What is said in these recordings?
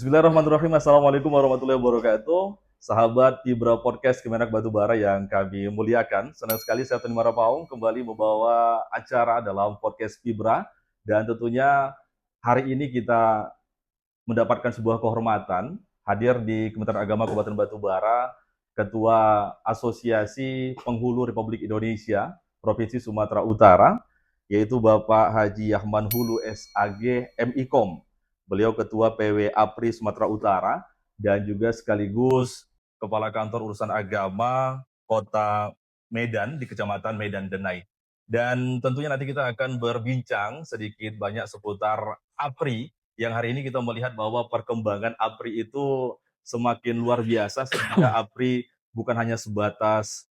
Bismillahirrahmanirrahim. Assalamualaikum warahmatullahi wabarakatuh. Sahabat Fibra Podcast Kemenak Batubara yang kami muliakan. Senang sekali saya Tony Marapaung kembali membawa acara dalam podcast Fibra. Dan tentunya hari ini kita mendapatkan sebuah kehormatan hadir di Kementerian Agama Kabupaten Batubara, Ketua Asosiasi Penghulu Republik Indonesia Provinsi Sumatera Utara, yaitu Bapak Haji Yahman Hulu SAG MIKOM. Beliau Ketua PW APRI Sumatera Utara dan juga sekaligus Kepala Kantor Urusan Agama Kota Medan di Kecamatan Medan Denai. Dan tentunya nanti kita akan berbincang sedikit banyak seputar APRI yang hari ini kita melihat bahwa perkembangan APRI itu semakin luar biasa sehingga APRI bukan hanya sebatas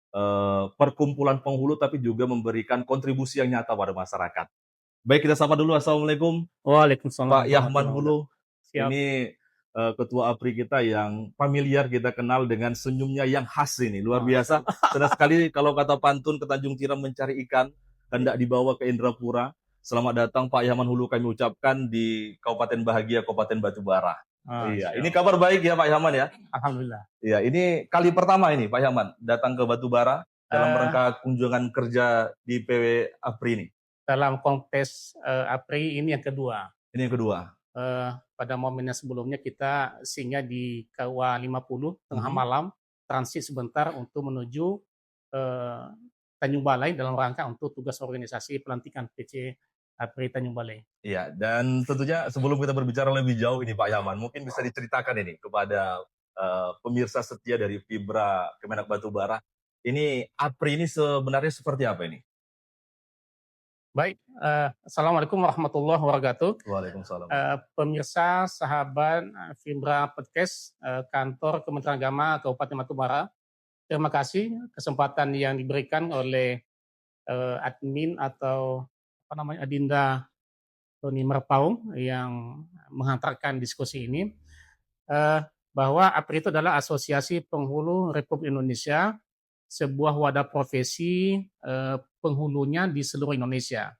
perkumpulan penghulu tapi juga memberikan kontribusi yang nyata pada masyarakat. Baik, kita sapa dulu. Assalamualaikum Waalaikumsalam Pak Yahman warahmatullahi Hulu. wabarakatuh. Siap. Ini ketua APRI kita yang familiar kita kenal dengan senyumnya yang khas ini. Luar biasa. Senang sekali kalau kata pantun ke Tanjung Tiram mencari ikan, hendak dibawa ke Indrapura. Selamat datang Pak Yahman Hulu kami ucapkan di Kabupaten Bahagia, Kabupaten Batubara. Iya, ini kabar baik ya Pak Yahman ya. Alhamdulillah. Iya, ini kali pertama ini Pak Yahman datang ke Batubara dalam Eh, rangka kunjungan kerja di PW APRI ini. Dalam konteks APRI ini yang kedua. Ini yang kedua. Pada momen yang sebelumnya kita singgah di KUA 50 tengah malam, transit sebentar untuk menuju eh, Tanjung Balai dalam rangka untuk tugas organisasi pelantikan PC APRI Tanjung Balai. Iya, dan tentunya sebelum kita berbicara lebih jauh ini Pak Yaman, mungkin bisa diceritakan ini kepada pemirsa setia dari Fibra Kemenak Batubara. Ini APRI ini sebenarnya seperti apa ini? Baik, Assalamualaikum warahmatullahi wabarakatuh. Waalaikumsalam. Pemirsa, sahabat Fibra Podcast, kantor Kementerian Agama Kabupaten Batubara, terima kasih kesempatan yang diberikan oleh admin atau Adinda Tony Merpaung yang menghantarkan diskusi ini, bahwa APRI itu adalah Asosiasi Penghulu Republik Indonesia, sebuah wadah profesi penghulunya di seluruh Indonesia.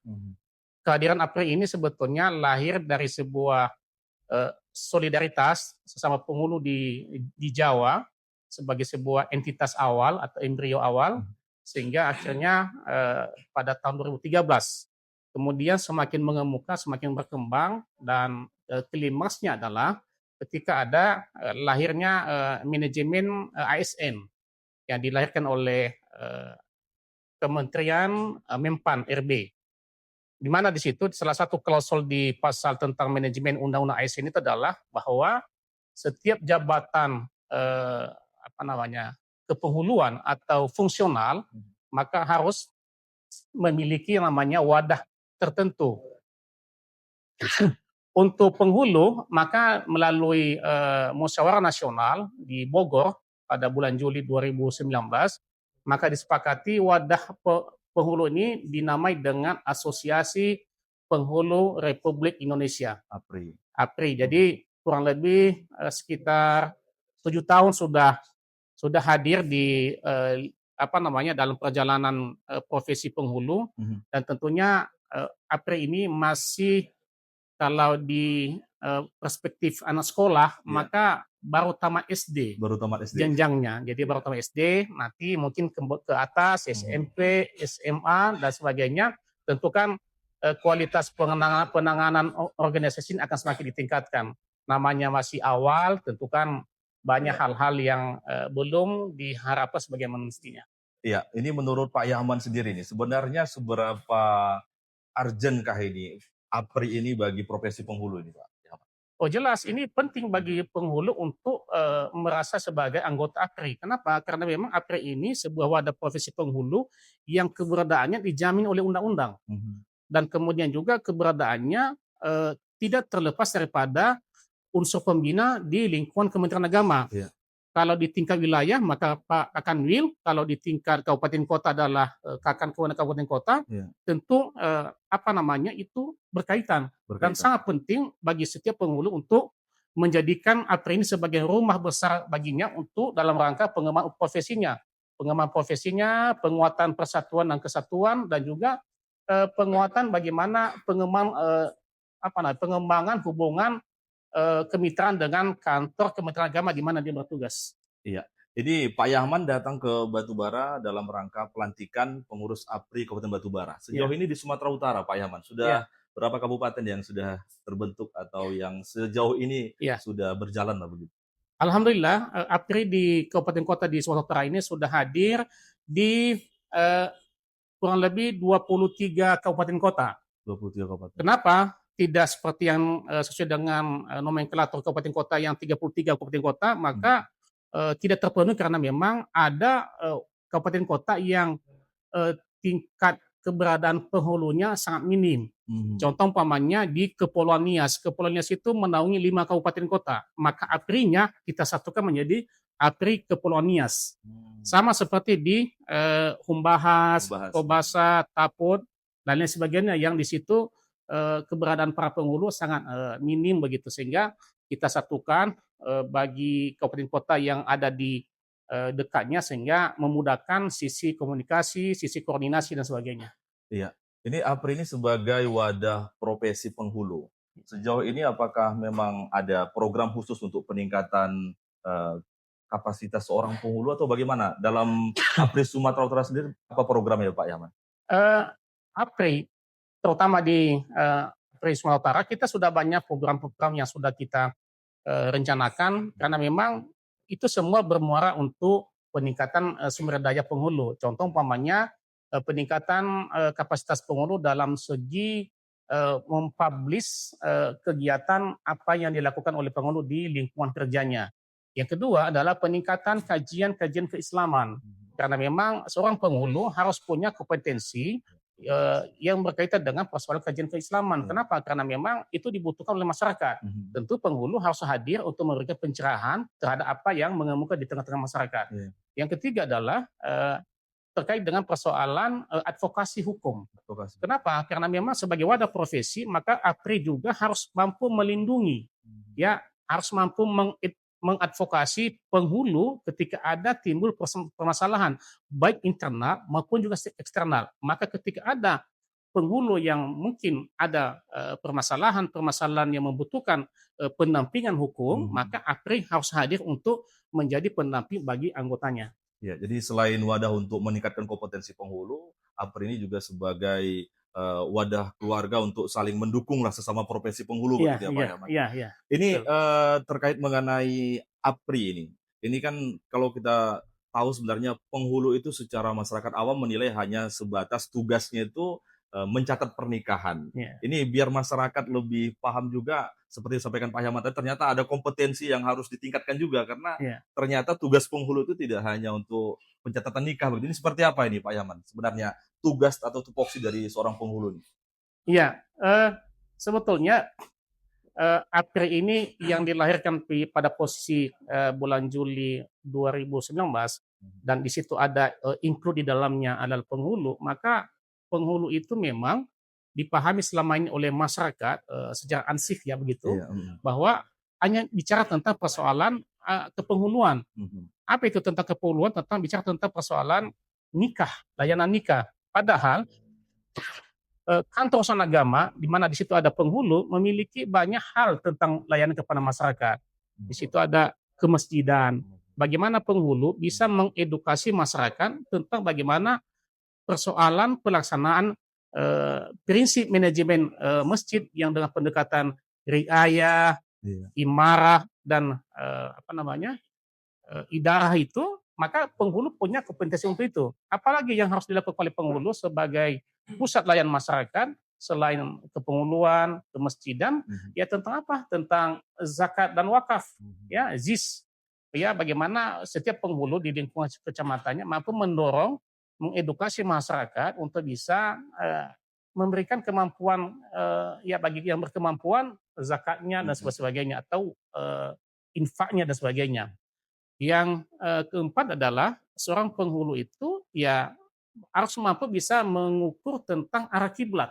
Kehadiran APRI ini sebetulnya lahir dari sebuah solidaritas sesama penghulu di Jawa sebagai sebuah entitas awal atau embrio awal, sehingga akhirnya pada tahun 2013 kemudian semakin mengemuka, semakin berkembang, dan klimaksnya adalah ketika ada lahirnya manajemen ASN yang dilahirkan oleh Kementerian Menpan RB, di mana di situ salah satu klausul di pasal tentang manajemen undang-undang ASN itu adalah bahwa setiap jabatan kepenghuluan atau fungsional maka harus memiliki namanya wadah tertentu. Untuk penghulu maka melalui musyawarah nasional di Bogor pada bulan Juli 2019 maka disepakati wadah penghulu ini dinamai dengan Asosiasi Penghulu Republik Indonesia. APRI. APRI. Jadi kurang lebih sekitar 7 tahun sudah hadir di dalam perjalanan profesi penghulu, dan tentunya APRI ini masih, kalau di perspektif anak sekolah, maka baru tamat SD. Baru tamat SD. Jenjangnya. Jadi baru tamat SD, nanti mungkin ke atas SMP, SMA dan sebagainya. Tentu kan kualitas penanganan organisasi ini akan semakin ditingkatkan. Namanya masih awal, tentu kan banyak hal-hal yang belum diharapkan sebagaimana mestinya. Iya, ini menurut Pak Yahman sendiri nih, sebenarnya seberapa urgent-kah ini APRI ini bagi profesi penghulu ini, Pak Yahman? Oh jelas, ini penting bagi penghulu untuk merasa sebagai anggota APRI. Kenapa? Karena memang APRI ini sebuah wadah profesi penghulu yang keberadaannya dijamin oleh undang-undang. Dan kemudian juga keberadaannya tidak terlepas daripada unsur pembina di lingkungan Kementerian Agama. Iya. Kalau di tingkat wilayah maka Pak Kakanwil, kalau di tingkat kabupaten kota adalah Kakan Kewenangan Kabupaten Kota. Tentu itu berkaitan dan sangat penting bagi setiap penghulu untuk menjadikan APRI ini sebagai rumah besar baginya untuk dalam rangka pengembangan profesinya, penguatan persatuan dan kesatuan, dan juga penguatan bagaimana pengembangan hubungan kemitraan dengan kantor Kementerian Agama di mana dia bertugas. Iya. Jadi Pak Yahman datang ke Batubara dalam rangka pelantikan pengurus APRI Kabupaten Batubara. Sejauh Iya, ini di Sumatera Utara, Pak Yahman, sudah iya, berapa kabupaten yang sudah terbentuk atau yang sejauh ini iya. sudah berjalan lah begitu? Alhamdulillah, APRI di kabupaten kota di Sumatera Utara ini sudah hadir di eh, kurang lebih 23 kabupaten kota. 23 kabupaten. Kenapa? Tidak seperti yang sesuai dengan nomenklatur kabupaten kota yang 33 kabupaten kota, Hmm. maka tidak terpenuhi karena memang ada kabupaten kota yang tingkat keberadaan penghulunya sangat minim. Hmm. Contoh umpamanya di Kepulauan Nias. Kepulauan Nias itu menaungi 5 kabupaten kota. Maka APRI-nya kita satukan menjadi APRI Kepulauan Nias. Sama seperti di Humbahas, Membahas. Tobasa, Taput, dan lain sebagainya yang di situ keberadaan para penghulu sangat minim begitu, sehingga kita satukan bagi kabupaten kota yang ada di dekatnya sehingga memudahkan sisi komunikasi, sisi koordinasi dan sebagainya. Iya. Ini APRI ini sebagai wadah profesi penghulu. Sejauh ini apakah memang ada program khusus untuk peningkatan eh, kapasitas seorang penghulu atau bagaimana? Dalam APRI Sumatera Utara sendiri apa programnya Pak Yahman? Eh, APRI, terutama di APRI Sumatera Utara, kita sudah banyak program-program yang sudah kita rencanakan karena memang itu semua bermuara untuk peningkatan sumber daya penghulu. Contoh umpamanya peningkatan kapasitas penghulu dalam segi mempublish kegiatan apa yang dilakukan oleh penghulu di lingkungan kerjanya. Yang kedua adalah peningkatan kajian-kajian keislaman. Karena memang seorang penghulu harus punya kompetensi yang berkaitan dengan persoalan kajian keislaman. Kenapa? Karena memang itu dibutuhkan oleh masyarakat. Tentu penghulu harus hadir untuk memberikan pencerahan terhadap apa yang mengemuka di tengah-tengah masyarakat. Yang ketiga adalah terkait dengan persoalan advokasi hukum. Kenapa? Karena memang sebagai wadah profesi, maka APRI juga harus mampu melindungi, ya, harus mampu mengadvokasi penghulu ketika ada timbul permasalahan baik internal maupun juga eksternal. Maka ketika ada penghulu yang mungkin ada permasalahan-permasalahan yang membutuhkan pendampingan hukum, maka APRI harus hadir untuk menjadi pendamping bagi anggotanya. Ya, jadi selain wadah untuk meningkatkan kompetensi penghulu, APRI ini juga sebagai wadah keluarga untuk saling mendukung lah sesama profesi penghulu begitu ya Pak Yahman. Iya. Ini terkait mengenai APRI ini. Ini kan kalau kita tahu sebenarnya penghulu itu secara masyarakat awam menilai hanya sebatas tugasnya itu mencatat pernikahan. Ini biar masyarakat lebih paham juga seperti disampaikan Pak Yahman tadi, ternyata ada kompetensi yang harus ditingkatkan juga karena ternyata tugas penghulu itu tidak hanya untuk pencatatan nikah. Ini seperti apa ini Pak Yahman? Sebenarnya tugas atau tupoksi dari seorang penghulu ini? Iya, sebetulnya APRI ini yang dilahirkan pada posisi bulan Juli 2019 dan di situ ada include di dalamnya adalah penghulu, maka penghulu itu memang dipahami selama ini oleh masyarakat secara ansih ya begitu, bahwa hanya bicara tentang persoalan kepenghuluan. Apa itu tentang kepenghuluan? Tentang bicara tentang persoalan nikah, layanan nikah. Padahal kantor urusan agama, di mana di situ ada penghulu, memiliki banyak hal tentang layanan kepada masyarakat. Di situ ada kemasjidan. Bagaimana penghulu bisa mengedukasi masyarakat tentang bagaimana persoalan pelaksanaan prinsip manajemen masjid yang dengan pendekatan riayah, imarah dan idarah itu, maka penghulu punya kompetensi untuk itu. Apalagi yang harus dilakukan oleh penghulu sebagai pusat layanan masyarakat selain kepenghuluan, kemasjidan, ya tentang apa? Tentang zakat dan wakaf, ya ZIS. Ya bagaimana setiap penghulu di lingkungan kecamatannya mampu mendorong, mengedukasi masyarakat untuk bisa memberikan kemampuan ya bagi yang berkemampuan zakatnya dan sebagainya atau infaknya dan sebagainya. Yang keempat adalah seorang penghulu itu ya harus mampu bisa mengukur tentang arah kiblat.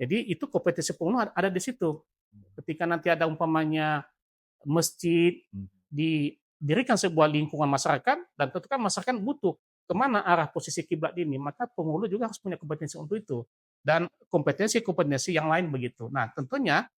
Jadi itu kompetensi penghulu ada di situ. Ketika nanti ada umpamanya masjid didirikan sebuah lingkungan masyarakat dan tentu kan masyarakat butuh kemana arah posisi kiblat ini, maka penghulu juga harus punya kompetensi untuk itu dan kompetensi-kompetensi yang lain begitu. Nah tentunya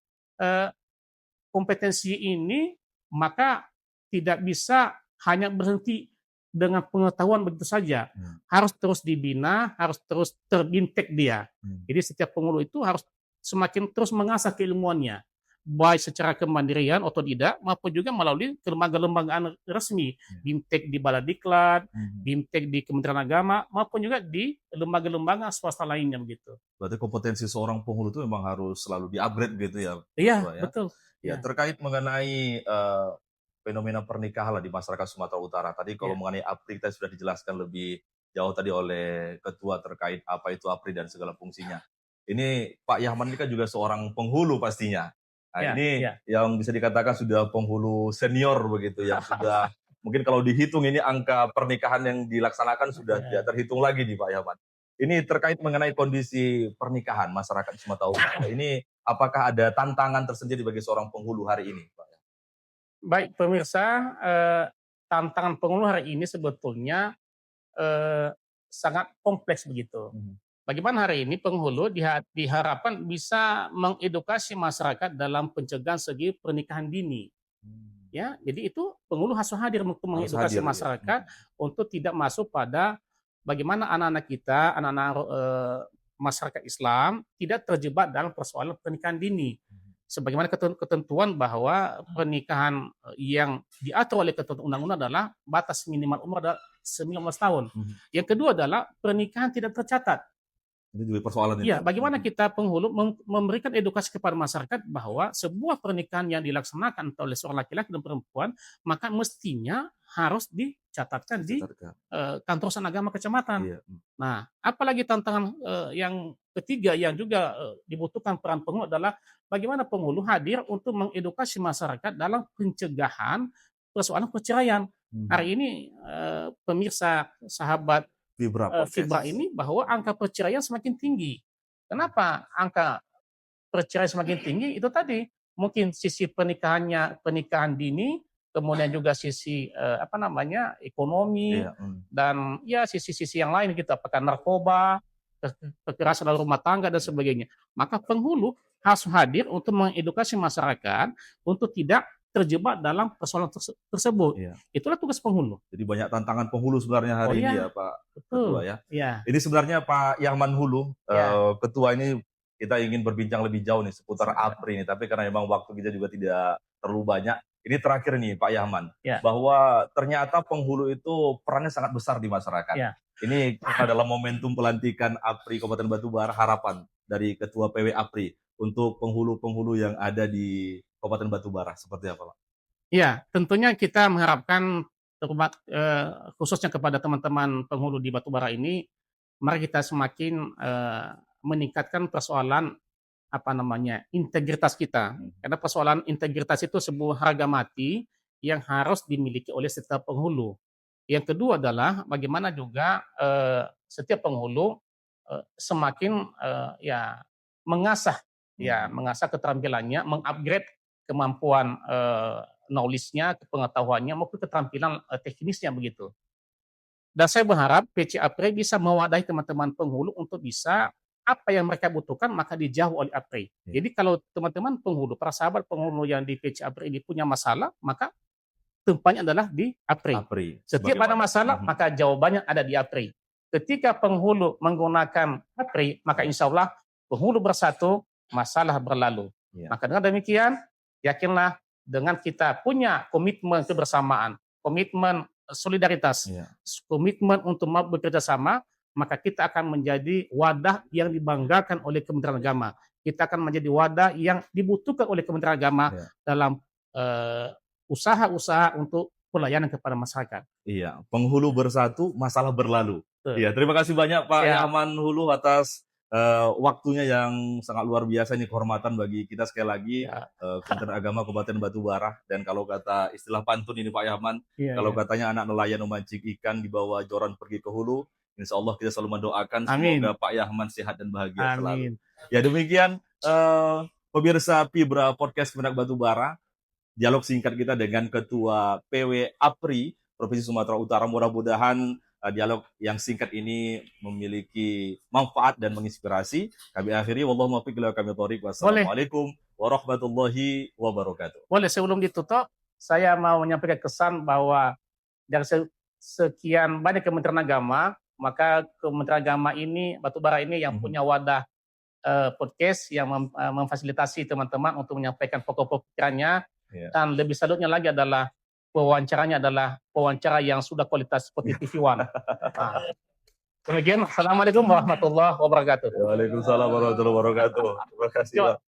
kompetensi ini maka tidak bisa hanya berhenti dengan pengetahuan begitu saja. Harus terus dibina, harus terus terbintek dia. Jadi setiap penghulu itu harus semakin terus mengasah keilmuannya, baik secara kemandirian otodidak maupun juga melalui lembaga-lembagaan resmi, BIMTEK di Baladiklat, BIMTEK di Kementerian Agama maupun juga di lembaga-lembaga swasta lainnya begitu. Berarti kompetensi seorang penghulu itu memang harus selalu di-upgrade gitu ya, Iya, Pak, ya? betul. Ya, terkait mengenai fenomena pernikahan lah di masyarakat Sumatera Utara. Tadi kalau mengenai APRI kita sudah dijelaskan lebih jauh tadi oleh ketua terkait apa itu APRI dan segala fungsinya. Ini Pak Yahman ini kan juga seorang penghulu pastinya. Nah, ini yang bisa dikatakan sudah penghulu senior begitu, yang sudah mungkin kalau dihitung ini angka pernikahan yang dilaksanakan sudah tidak terhitung lagi nih Pak Yahman. Ini terkait mengenai kondisi pernikahan masyarakat Sumatera Utara. Ini apakah ada tantangan tersendiri bagi seorang penghulu hari ini, Pak? Baik pemirsa, tantangan penghulu hari ini sebetulnya sangat kompleks begitu. Bagaimana hari ini penghulu diharapkan bisa mengedukasi masyarakat dalam pencegahan segi pernikahan dini. Ya, jadi itu penghulu harus hadir untuk mengedukasi masyarakat untuk tidak masuk pada bagaimana anak-anak kita, anak-anak masyarakat Islam tidak terjebak dalam persoalan pernikahan dini. Sebagaimana ketentuan bahwa pernikahan yang diatur oleh ketentuan undang-undang adalah batas minimal umur adalah 19 tahun. Yang kedua adalah pernikahan tidak tercatat. Itu juga persoalan itu. Iya, bagaimana kita penghulu memberikan edukasi kepada masyarakat bahwa sebuah pernikahan yang dilaksanakan oleh seorang laki-laki dan perempuan maka mestinya harus dicatatkan di kantor urusan agama kecamatan. Nah, apalagi tantangan yang ketiga yang juga dibutuhkan peran penghulu adalah bagaimana penghulu hadir untuk mengedukasi masyarakat dalam pencegahan persoalan perceraian. Hari ini pemirsa sahabat Fibra ini bahwa angka perceraian semakin tinggi. Kenapa angka perceraian semakin tinggi? Itu tadi mungkin sisi pernikahan dini, kemudian juga sisi ekonomi dan ya sisi-sisi yang lain gitu, apakah narkoba, kekerasan dalam rumah tangga dan sebagainya. Maka penghulu harus hadir untuk mengedukasi masyarakat untuk tidak terjebak dalam persoalan tersebut. Itulah tugas penghulu. Jadi banyak tantangan penghulu sebenarnya hari ini ya Pak Ketua ya. Ini sebenarnya Pak Yahman Hulu, Ketua ini kita ingin berbincang lebih jauh nih seputar APRI ini, tapi karena memang waktu kita juga tidak terlalu banyak. Ini terakhir nih Pak Yahman, bahwa ternyata penghulu itu perannya sangat besar di masyarakat. Ini dalam momentum pelantikan APRI Kabupaten Batubara, harapan dari Ketua PW APRI untuk penghulu-penghulu yang ada di Kabupaten Batubara, seperti apa Pak? Ya, tentunya kita mengharapkan khususnya kepada teman-teman penghulu di Batubara ini, mari kita semakin meningkatkan persoalan integritas kita. Karena persoalan integritas itu sebuah harga mati yang harus dimiliki oleh setiap penghulu. Yang kedua adalah bagaimana juga setiap penghulu semakin mengasah keterampilannya, mengupgrade kemampuan knowledge-nya, pengetahuannya maupun keterampilan teknisnya begitu. Dan saya berharap PC APRI bisa mewadahi teman-teman penghulu untuk bisa apa yang mereka butuhkan maka dijawab oleh APRI. Jadi kalau teman-teman penghulu, para sahabat penghulu yang di PC APRI ini punya masalah, maka tempatnya adalah di APRI. Setiap ada masalah, maka jawabannya ada di APRI. Ketika penghulu menggunakan APRI, maka insya Allah penghulu bersatu, masalah berlalu. Maka dengan demikian, yakinlah dengan kita punya komitmen kebersamaan, komitmen solidaritas, komitmen untuk bekerja sama, maka kita akan menjadi wadah yang dibanggakan oleh Kementerian Agama. Kita akan menjadi wadah yang dibutuhkan oleh Kementerian Agama dalam usaha-usaha untuk pelayanan kepada masyarakat. Iya, penghulu bersatu, masalah berlalu. Iya, terima kasih banyak Pak Yahman Hulu atas waktunya yang sangat luar biasa, ini kehormatan bagi kita sekali lagi Kementerian Agama Kabupaten Batubara. Dan kalau kata istilah pantun ini Pak Yahman, kalau katanya anak nelayan memancing ikan dibawa joran pergi ke hulu, insya Allah kita selalu mendoakan semoga Pak Yahman sehat dan bahagia selalu. Ya demikian pemirsa Fibra Podcast Kemenak Batubara, dialog singkat kita dengan Ketua PW APRI Provinsi Sumatera Utara. Mudah-mudahan dialog yang singkat ini memiliki manfaat dan menginspirasi. Kami akhiri, wallahu muwaffiq ila aqwamit thoriq. Wassalamualaikum warahmatullahi wabarakatuh. Boleh sebelum ditutup, saya mau menyampaikan kesan bahwa dari sekian banyak Kementerian Agama, maka Kementerian Agama ini, Batubara ini yang punya wadah podcast yang memfasilitasi teman-teman untuk menyampaikan pokok-pokok pikirannya. Dan lebih salutnya lagi adalah wawancaranya adalah wawancara yang sudah kualitas seperti TV One. Demikian, Assalamualaikum warahmatullahi wabarakatuh. Waalaikumsalam warahmatullahi wabarakatuh. Terima kasih, Bang.